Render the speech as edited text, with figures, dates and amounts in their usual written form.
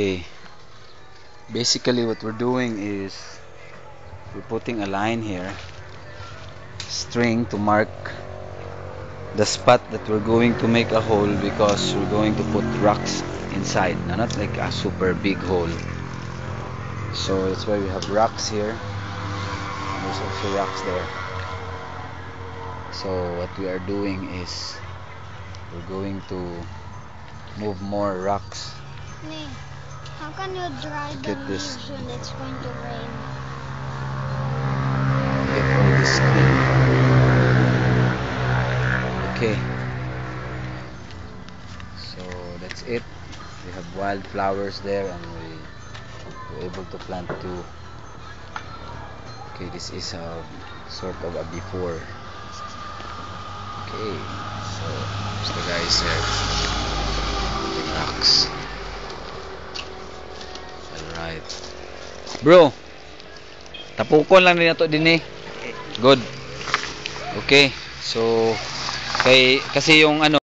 Okay, basically what we're doing is we're putting a line here, string to mark the spot that we're going to make a hole, because we're going to put rocks inside. Now, not like a super big hole, so that's why we have rocks here, and there's also rocks there. So what we are doing is we're going to move more rocks. Nee, how can you dry the leaves when it's going to rain? Get all this clean. Okay, so that's it. We have wildflowers there, and we were able to plant two. Okay, this is a sort of a before. Okay, so as the guy said, the rocks. Alright, bro, tapukon lang din nato din eh. Good. Okay, so kasi yung ano